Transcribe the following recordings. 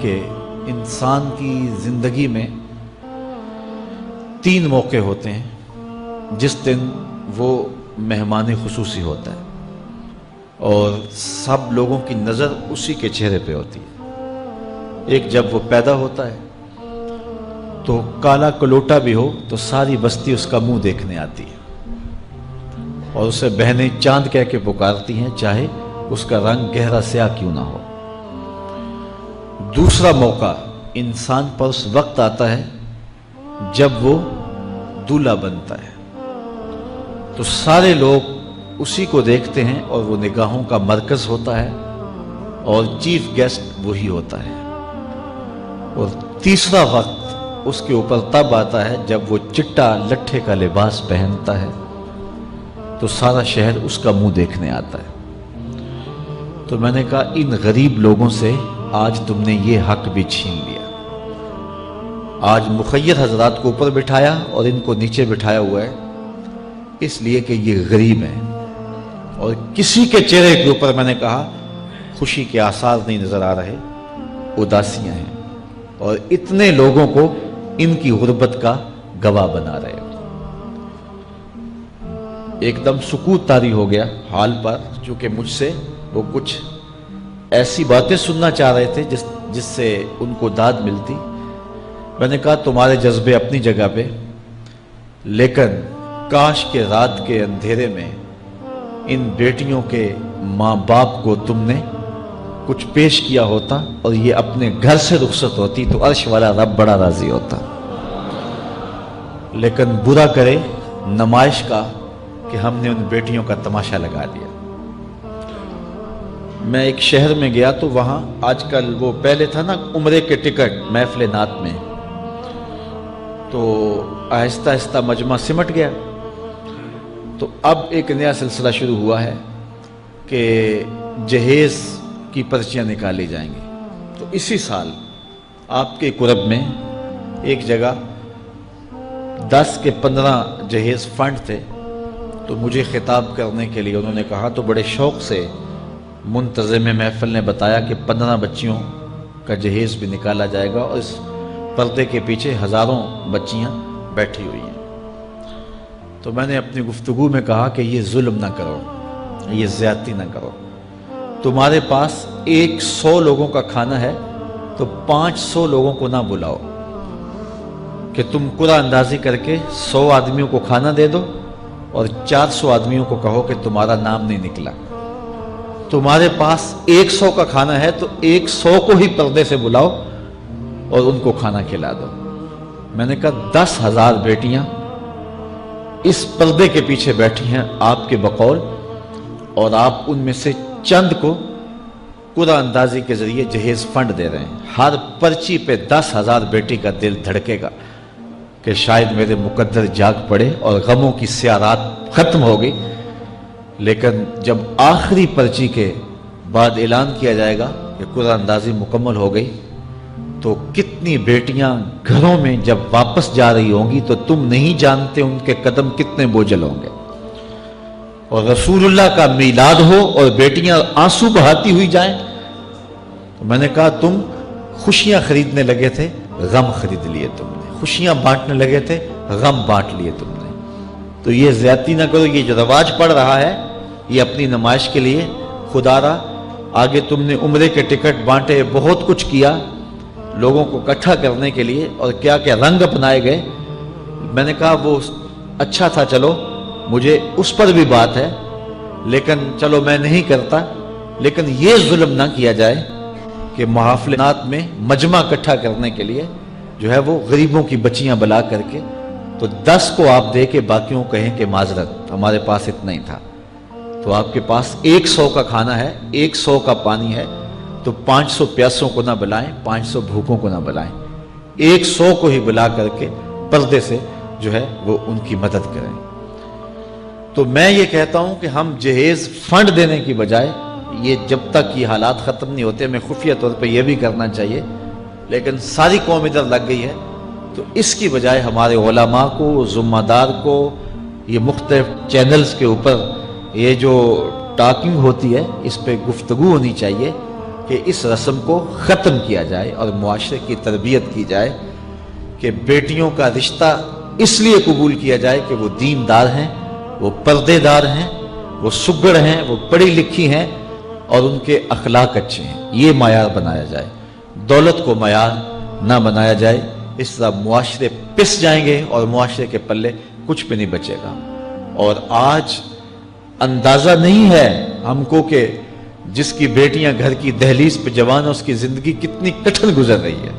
کہ انسان کی زندگی میں 3 موقع ہوتے ہیں جس دن وہ مہمان خصوصی ہوتا ہے اور سب لوگوں کی نظر اسی کے چہرے پہ ہوتی ہے۔ ایک جب وہ پیدا ہوتا ہے تو کالا کلوٹا بھی ہو تو ساری بستی اس کا منہ دیکھنے آتی ہے اور اسے بہنیں چاند کہہ کے پکارتی ہیں، چاہے اس کا رنگ گہرا سیاہ کیوں نہ ہو۔ دوسرا موقع انسان پر اس وقت آتا ہے جب وہ دولہا بنتا ہے تو سارے لوگ اسی کو دیکھتے ہیں اور وہ نگاہوں کا مرکز ہوتا ہے اور چیف گیسٹ وہی ہوتا ہے۔ اور تیسرا وقت اس کے اوپر تب آتا ہے جب وہ چٹا لٹھے کا لباس پہنتا ہے تو سارا شہر اس کا منہ دیکھنے آتا ہے۔ تو میں نے کہا ان غریب لوگوں سے آج تم نے یہ حق بھی چھین لیا۔ آج مخیر حضرات کو اوپر بٹھایا اور ان کو نیچے بٹھایا ہوا ہے اس لیے کہ یہ غریب ہیں، اور کسی کے چہرے کے اوپر میں نے کہا خوشی کے آثار نہیں نظر آ رہے، اداسیاں ہیں، اور اتنے لوگوں کو ان کی غربت کا گواہ بنا رہے ہو۔ ایک دم سکوت طاری ہو گیا حال پر، چونکہ مجھ سے وہ کچھ ایسی باتیں سننا چاہ رہے تھے جس سے ان کو داد ملتی۔ میں نے کہا تمہارے جذبے اپنی جگہ پہ، لیکن کاش کے رات کے اندھیرے میں ان بیٹیوں کے ماں باپ کو تم نے کچھ پیش کیا ہوتا اور یہ اپنے گھر سے رخصت ہوتی تو عرش والا رب بڑا راضی ہوتا۔ لیکن برا کرے نمائش کا کہ ہم نے ان بیٹیوں کا تماشا لگا دیا۔ میں ایک شہر میں گیا تو وہاں آج کل وہ پہلے تھا نا عمرے کے ٹکٹ محفل نعت میں، تو آہستہ آہستہ مجمع سمٹ گیا، تو اب ایک نیا سلسلہ شروع ہوا ہے کہ جہیز کی پرچیاں نکالی جائیں گی۔ تو اسی سال آپ کے قرب میں ایک جگہ 10 کے 15 جہیز فنڈ تھے، تو مجھے خطاب کرنے کے لیے انہوں نے کہا، تو بڑے شوق سے منتظم محفل نے بتایا کہ 15 بچیوں کا جہیز بھی نکالا جائے گا اور اس پردے کے پیچھے ہزاروں بچیاں بیٹھی ہوئی ہیں۔ تو میں نے اپنی گفتگو میں کہا کہ یہ ظلم نہ کرو، یہ زیادتی نہ کرو، تمہارے پاس 100 لوگوں کا کھانا ہے تو 500 لوگوں کو نہ بلاؤ کہ تم قرعہ اندازی کر کے 100 آدمیوں کو کھانا دے دو اور 400 آدمیوں کو کہو کہ تمہارا نام نہیں نکلا۔ تمہارے پاس 100 کا کھانا ہے تو 100 کو ہی پردے سے بلاؤ اور ان کو کھانا کھلا دو۔ میں نے کہا 10,000 بیٹیاں اس پردے کے پیچھے بیٹھی ہیں آپ کے بقول، اور آپ ان میں سے چند کو قرعہ اندازی کے ذریعے جہیز فنڈ دے رہے ہیں۔ ہر پرچی پہ 10,000 بیٹی کا دل دھڑکے گا کہ شاید میرے مقدر جاگ پڑے اور غموں کی سیاہ رات ختم ہو گئی، لیکن جب آخری پرچی کے بعد اعلان کیا جائے گا کہ قرعہ اندازی مکمل ہو گئی تو کتنی بیٹیاں گھروں میں جب واپس جا رہی ہوں گی تو تم نہیں جانتے ان کے قدم کتنے بوجھل ہوں گے، اور رسول اللہ کا میلاد ہو اور بیٹیاں آنسو بہاتی ہوئی جائیں۔ تو میں نے کہا تم خوشیاں خریدنے لگے تھے، غم خرید لیے تم نے، خوشیاں بانٹنے لگے تھے، غم بانٹ لیے تم نے۔ تو یہ زیادتی نہ کرو، یہ جو رواج پڑ رہا ہے یہ اپنی نمائش کے لیے، خدا را آگے تم نے عمرے کے ٹکٹ بانٹے، بہت کچھ کیا لوگوں کو اکٹھا کرنے کے لیے، اور کیا کیا رنگ اپنائے گئے۔ میں نے کہا وہ اچھا تھا، چلو مجھے اس پر بھی بات ہے، لیکن چلو میں نہیں کرتا، لیکن یہ ظلم نہ کیا جائے کہ محافلات میں مجمع اکٹھا کرنے کے لیے جو ہے وہ غریبوں کی بچیاں بلا کر کے تو 10 کو آپ دے کے باقیوں کو کہیں کہ معذرت ہمارے پاس اتنا ہی تھا۔ تو آپ کے پاس 100 کا کھانا ہے، 100 کا پانی ہے، تو 500 پیاسوں کو نہ بلائیں، 500 بھوکوں کو نہ بلائیں، 100 کو ہی بلا کر کے پردے سے جو ہے وہ ان کی مدد کریں۔ تو میں یہ کہتا ہوں کہ ہم جہیز فنڈ دینے کی بجائے، یہ جب تک یہ حالات ختم نہیں ہوتے، میں خفیہ طور پہ یہ بھی کرنا چاہیے، لیکن ساری قوم ادھر لگ گئی ہے، تو اس کی بجائے ہمارے علماء کو، ذمہ دار کو، یہ مختلف چینلز کے اوپر یہ جو ٹاکنگ ہوتی ہے اس پہ گفتگو ہونی چاہیے کہ اس رسم کو ختم کیا جائے اور معاشرے کی تربیت کی جائے کہ بیٹیوں کا رشتہ اس لیے قبول کیا جائے کہ وہ دیندار ہیں، وہ پردے دار ہیں، وہ سگڑ ہیں، وہ پڑھی لکھی ہیں اور ان کے اخلاق اچھے ہیں، یہ معیار بنایا جائے، دولت کو معیار نہ بنایا جائے۔ اس طرح معاشرے پس جائیں گے اور معاشرے کے پلے کچھ بھی نہیں بچے گا۔ اور آج اندازہ نہیں ہے ہم کو کہ جس کی بیٹیاں گھر کی دہلیز پہ جوان ہیں اس کی زندگی کتنی کٹھن گزر رہی ہے۔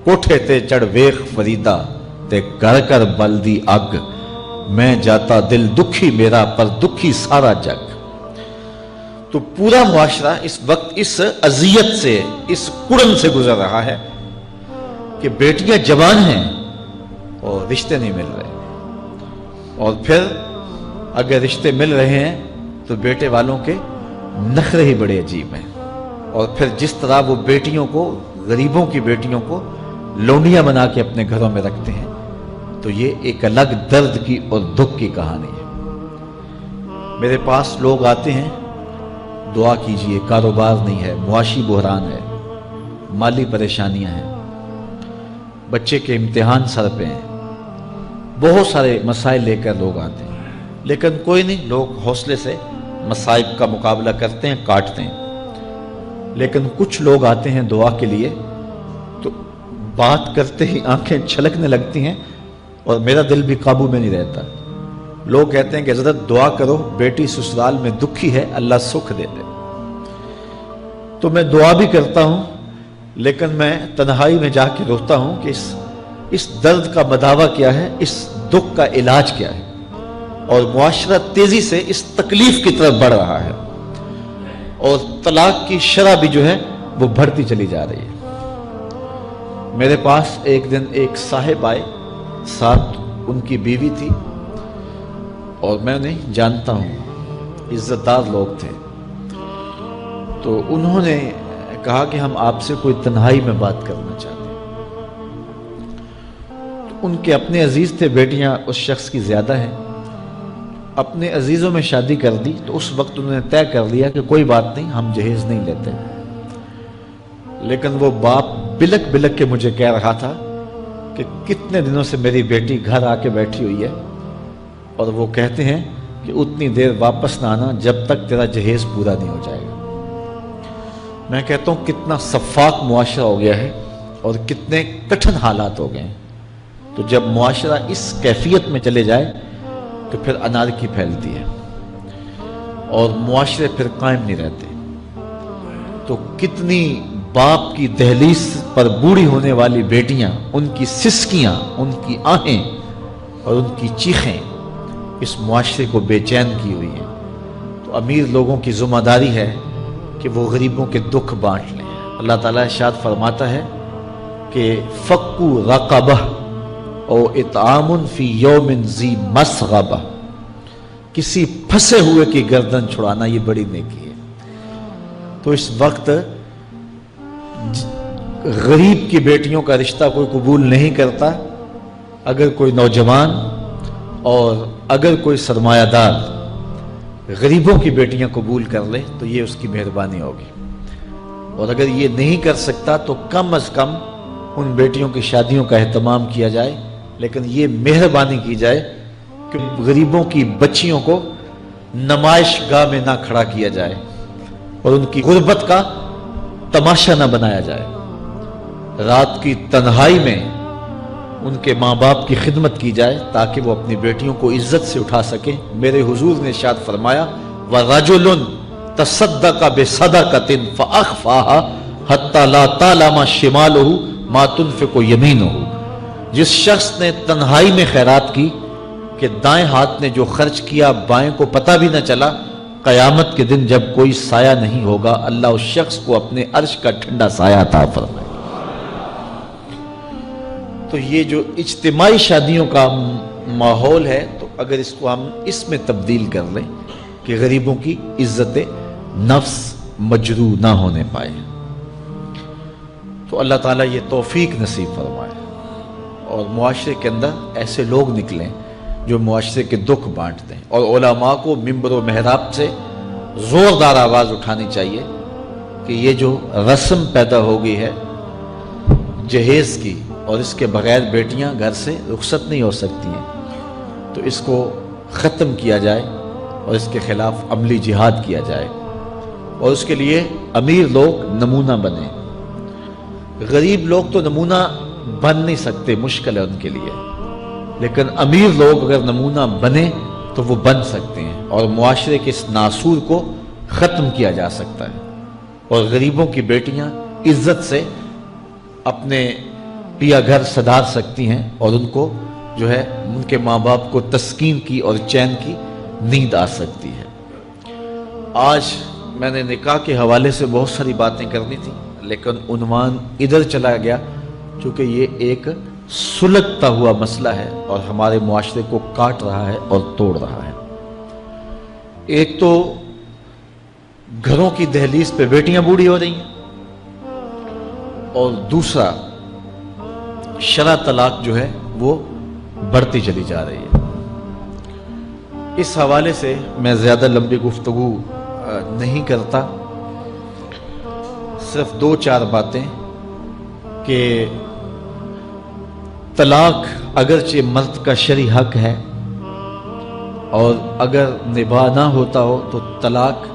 کوٹھے تے چڑھ ویخ فریدا تے گھر کر بلدی اگ، میں جاتا دل دکھی میرا پر دکھی سارا جگ۔ تو پورا معاشرہ اس وقت اس اذیت سے، اس کڑن سے گزر رہا ہے کہ بیٹیاں جوان ہیں اور رشتے نہیں مل رہے، اور پھر اگر رشتے مل رہے ہیں تو بیٹے والوں کے نخرے ہی بڑے عجیب ہیں، اور پھر جس طرح وہ بیٹیوں کو، غریبوں کی بیٹیوں کو لونڈیاں بنا کے اپنے گھروں میں رکھتے ہیں، تو یہ ایک الگ درد کی اور دکھ کی کہانی ہے۔ میرے پاس لوگ آتے ہیں، دعا کیجئے، کاروبار نہیں ہے، معاشی بحران ہے، مالی پریشانیاں ہیں، بچے کے امتحان سر پہ ہیں، بہت سارے مسائل لے کر لوگ آتے ہیں، لیکن کوئی نہیں، لوگ حوصلے سے مصائب کا مقابلہ کرتے ہیں، کاٹتے ہیں۔ لیکن کچھ لوگ آتے ہیں دعا کے لیے تو بات کرتے ہی آنکھیں چھلکنے لگتی ہیں اور میرا دل بھی قابو میں نہیں رہتا۔ لوگ کہتے ہیں کہ حضرت دعا کرو، بیٹی سسرال میں دکھی ہے، اللہ سکھ دے دے۔ تو میں دعا بھی کرتا ہوں، لیکن میں تنہائی میں جا کے روتا ہوں کہ اس درد کا مداوع کیا ہے، اس دکھ کا علاج کیا ہے، اور معاشرہ تیزی سے اس تکلیف کی طرف بڑھ رہا ہے، اور طلاق کی شرح بھی جو ہے وہ بڑھتی چلی جا رہی ہے۔ میرے پاس ایک دن ایک صاحب آئے، ساتھ ان کی بیوی تھی، اور میں انہیں جانتا ہوں، عزت دار لوگ تھے۔ تو انہوں نے کہا کہ ہم آپ سے کوئی تنہائی میں بات کرنا چاہتے ہیں۔ تو ان کے اپنے عزیز تھے، بیٹیاں اس شخص کی زیادہ ہیں، اپنے عزیزوں میں شادی کر دی، تو اس وقت انہوں نے طے کر لیا کہ کوئی بات نہیں، ہم جہیز نہیں لیتے۔ لیکن وہ باپ بلک بلک کے مجھے کہہ رہا تھا کہ کتنے دنوں سے میری بیٹی گھر آ کے بیٹھی ہوئی ہے، اور وہ کہتے ہیں کہ اتنی دیر واپس نہ آنا جب تک تیرا جہیز پورا نہیں ہو جائے گا۔ میں کہتا ہوں کتنا صفاق معاشرہ ہو گیا ہے اور کتنے کٹھن حالات ہو گئے ہیں۔ تو جب معاشرہ اس کیفیت میں چلے جائے تو پھر انارکی پھیلتی ہے اور معاشرے پھر قائم نہیں رہتے۔ تو کتنی باپ کی دہلیز پر بوڑھی ہونے والی بیٹیاں، ان کی سسکیاں، ان کی آہیں اور ان کی چیخیں اس معاشرے کو بے چین کی ہوئی ہیں۔ تو امیر لوگوں کی ذمہ داری ہے کہ وہ غریبوں کے دکھ بانٹ لیں۔ اللہ تعالیٰ ارشاد فرماتا ہے کہ فَقُّ رَقَبَةٍ او اطعام فی یوم ذی مسغبہ، کسی پھنسے ہوئے کی گردن چھڑانا یہ بڑی نیکی ہے۔ تو اس وقت غریب کی بیٹیوں کا رشتہ کوئی قبول نہیں کرتا۔ اگر کوئی نوجوان اور اگر کوئی سرمایہ دار غریبوں کی بیٹیاں قبول کر لے تو یہ اس کی مہربانی ہوگی، اور اگر یہ نہیں کر سکتا تو کم از کم ان بیٹیوں کی شادیوں کا اہتمام کیا جائے، لیکن یہ مہربانی کی جائے کہ غریبوں کی بچیوں کو نمائش گاہ میں نہ کھڑا کیا جائے اور ان کی غربت کا تماشا نہ بنایا جائے۔ رات کی تنہائی میں ان کے ماں باپ کی خدمت کی جائے تاکہ وہ اپنی بیٹیوں کو عزت سے اٹھا سکیں۔ میرے حضور نے ارشاد فرمایا وَرَجُلٌ تَصَدَّقَ بِصَدَقَةٍ فَأَخْفَاهَا حَتَّى لَا تَعْلَمَ شِمَالُهُ مَا تُنْفِقُ يَمِينُهُ، جس شخص نے تنہائی میں خیرات کی کہ دائیں ہاتھ نے جو خرچ کیا بائیں کو پتہ بھی نہ چلا، قیامت کے دن جب کوئی سایہ نہیں ہوگا اللہ اس شخص کو اپنے عرش کا ٹھنڈا سایہ عطا فرمائے۔ تو یہ جو اجتماعی شادیوں کا ماحول ہے، تو اگر اس کو ہم اس میں تبدیل کر لیں کہ غریبوں کی عزت نفس مجروح نہ ہونے پائے، تو اللہ تعالیٰ یہ توفیق نصیب فرمائے اور معاشرے کے اندر ایسے لوگ نکلیں جو معاشرے کے دکھ بانٹتے ہیں۔ اور علماء کو منبر و محراب سے زوردار آواز اٹھانی چاہیے کہ یہ جو رسم پیدا ہو گئی ہے جہیز کی، اور اس کے بغیر بیٹیاں گھر سے رخصت نہیں ہو سکتی ہیں، تو اس کو ختم کیا جائے اور اس کے خلاف عملی جہاد کیا جائے، اور اس کے لیے امیر لوگ نمونہ بنیں۔ غریب لوگ تو نمونہ بن نہیں سکتے، مشکل ہے ان کے لیے، لیکن امیر لوگ اگر نمونہ بنے تو وہ بن سکتے ہیں، اور معاشرے کے اس ناسور کو ختم کیا جا سکتا ہے، اور غریبوں کی بیٹیاں عزت سے اپنے پیا گھر سدھار سکتی ہیں، اور ان کو جو ہے ان کے ماں باپ کو تسکین کی اور چین کی نیند آ سکتی ہے۔ آج میں نے نکاح کے حوالے سے بہت ساری باتیں کرنی تھی، لیکن عنوان ادھر چلا گیا، چونکہ یہ ایک سلگتا ہوا مسئلہ ہے اور ہمارے معاشرے کو کاٹ رہا ہے اور توڑ رہا ہے۔ ایک تو گھروں کی دہلیز پہ بیٹیاں بوڑھی ہو رہی ہیں، اور دوسرا شرع طلاق جو ہے وہ بڑھتی چلی جا رہی ہے۔ اس حوالے سے میں زیادہ لمبی گفتگو نہیں کرتا، صرف 2-4 باتیں کہ طلاق اگرچہ مرد کا شرعی حق ہے، اور اگر نباہ نہ ہوتا ہو تو طلاق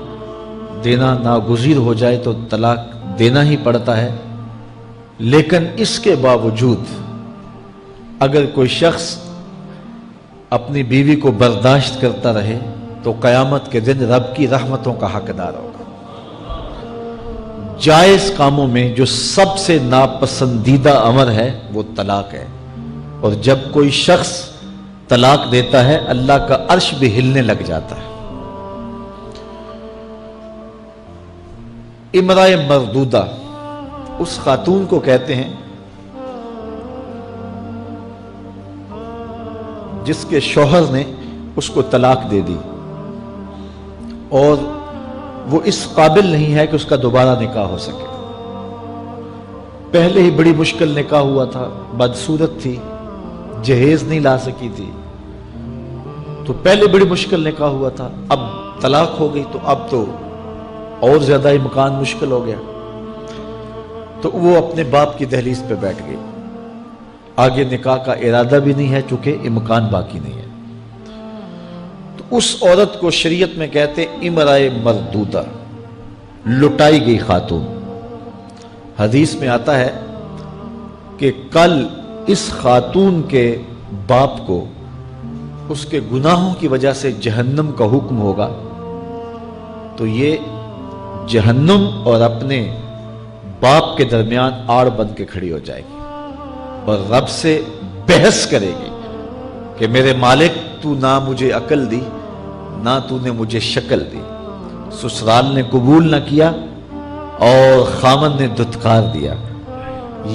دینا ناگزیر ہو جائے تو طلاق دینا ہی پڑتا ہے، لیکن اس کے باوجود اگر کوئی شخص اپنی بیوی کو برداشت کرتا رہے تو قیامت کے دن رب کی رحمتوں کا حقدار ہوگا۔ جائز کاموں میں جو سب سے ناپسندیدہ امر ہے وہ طلاق ہے، اور جب کوئی شخص طلاق دیتا ہے اللہ کا عرش بھی ہلنے لگ جاتا ہے۔ امرأہ مردودہ اس خاتون کو کہتے ہیں جس کے شوہر نے اس کو طلاق دے دی اور وہ اس قابل نہیں ہے کہ اس کا دوبارہ نکاح ہو سکے۔ پہلے ہی بڑی مشکل نکاح ہوا تھا، بدصورت تھی، جہیز نہیں لا سکی تھی، تو پہلے بڑی مشکل نکاح ہوا تھا، اب طلاق ہو گئی تو اب تو اور زیادہ امکان مشکل ہو گیا، تو وہ اپنے باپ کی دہلیز پہ بیٹھ گئی۔ آگے نکاح کا ارادہ بھی نہیں ہے چونکہ امکان باقی نہیں ہے، تو اس عورت کو شریعت میں کہتے امرأہ مردودہ، لٹائی گئی خاتون۔ حدیث میں آتا ہے کہ کل اس خاتون کے باپ کو اس کے گناہوں کی وجہ سے جہنم کا حکم ہوگا، تو یہ جہنم اور اپنے باپ کے درمیان آڑ بن کے کھڑی ہو جائے گی اور رب سے بحث کرے گی کہ میرے مالک تو نہ مجھے عقل دی نہ تو نے مجھے شکل دی، سسرال نے قبول نہ کیا اور خامن نے دھتکار دیا۔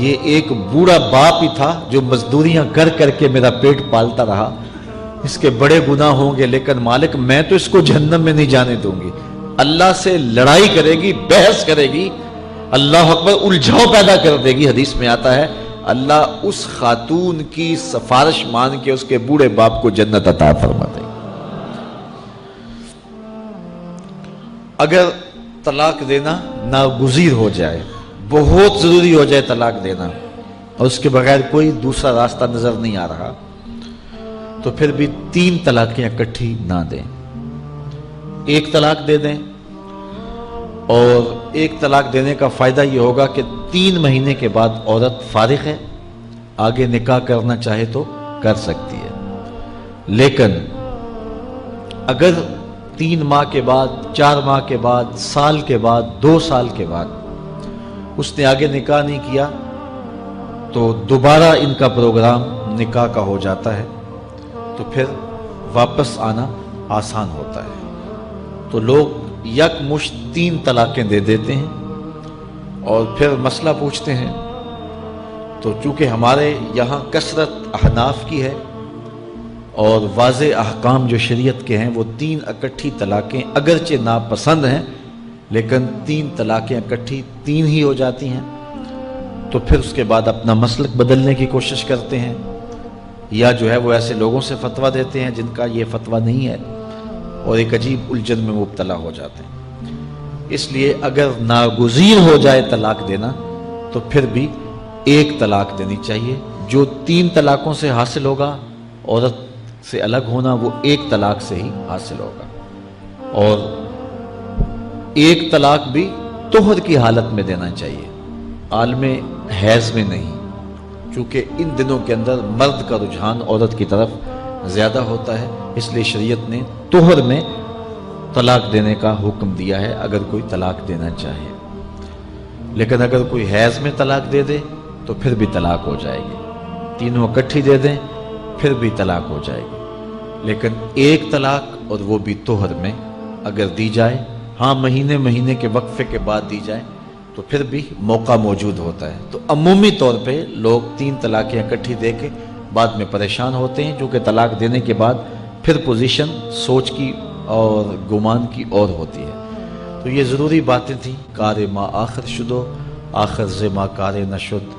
یہ ایک بوڑھا باپ ہی تھا جو مزدوریاں کر کر کے میرا پیٹ پالتا رہا، اس کے بڑے گناہ ہوں گے لیکن مالک میں تو اس کو جہنم میں نہیں جانے دوں گی۔ اللہ سے لڑائی کرے گی، بحث کرے گی، اللہ اکبر، الجھاؤ پیدا کر دے گی۔ حدیث میں آتا ہے اللہ اس خاتون کی سفارش مان کے اس کے بوڑھے باپ کو جنت عطا فرما دے گی۔ اگر طلاق دینا ناگزیر ہو جائے، بہت ضروری ہو جائے طلاق دینا، اور اس کے بغیر کوئی دوسرا راستہ نظر نہیں آ رہا، تو پھر بھی 3 طلاقیں اکٹھی نہ دیں، 1 طلاق دے دیں، اور 1 طلاق دینے کا فائدہ یہ ہوگا کہ 3 مہینے کے بعد عورت فارغ ہے، آگے نکاح کرنا چاہے تو کر سکتی ہے۔ لیکن اگر 3 ماہ کے بعد، 4 ماہ کے بعد، سال کے بعد، 2 سال کے بعد اس نے آگے نکاح نہیں کیا تو دوبارہ ان کا پروگرام نکاح کا ہو جاتا ہے، تو پھر واپس آنا آسان ہوتا ہے۔ تو لوگ یک مشت 3 طلاقیں دے دیتے ہیں اور پھر مسئلہ پوچھتے ہیں، تو چونکہ ہمارے یہاں کثرت احناف کی ہے اور واضح احکام جو شریعت کے ہیں وہ 3 اکٹھی طلاقیں اگرچہ ناپسند ہیں لیکن 3 طلاقیں اکٹھی 3 ہی ہو جاتی ہیں، تو پھر اس کے بعد اپنا مسلک بدلنے کی کوشش کرتے ہیں، یا جو ہے وہ ایسے لوگوں سے فتویٰ دیتے ہیں جن کا یہ فتویٰ نہیں ہے، اور ایک عجیب الجھن میں مبتلا ہو جاتے ہیں۔ اس لیے اگر ناگزیر ہو جائے طلاق دینا تو پھر بھی ایک طلاق دینی چاہیے. جو 3 طلاقوں سے حاصل ہوگا عورت سے الگ ہونا وہ ایک طلاق سے ہی حاصل ہوگا. اور ایک طلاق بھی طہر کی حالت میں دینا چاہیے، عالم حیض میں نہیں، چونکہ ان دنوں کے اندر مرد کا رجحان عورت کی طرف زیادہ ہوتا ہے، اس لیے شریعت نے طہر میں طلاق دینے کا حکم دیا ہے اگر کوئی طلاق دینا چاہے. لیکن اگر کوئی حیض میں طلاق دے دے تو پھر بھی طلاق ہو جائے گی. تینوں اکٹھی دے دیں پھر بھی طلاق ہو جائے گی. لیکن ایک طلاق اور وہ بھی طہر میں اگر دی جائے، ہاں مہینے کے وقفے کے بعد دی جائے تو پھر بھی موقع موجود ہوتا ہے. تو عمومی طور پہ لوگ 3 طلاقیں اکٹھی دے کے بعد میں پریشان ہوتے ہیں، جو کہ طلاق دینے کے بعد پھر پوزیشن سوچ کی اور گمان کی اور ہوتی ہے. تو یہ ضروری باتیں تھیں. کار ما آخر شدو آخر ز ما کار نشد.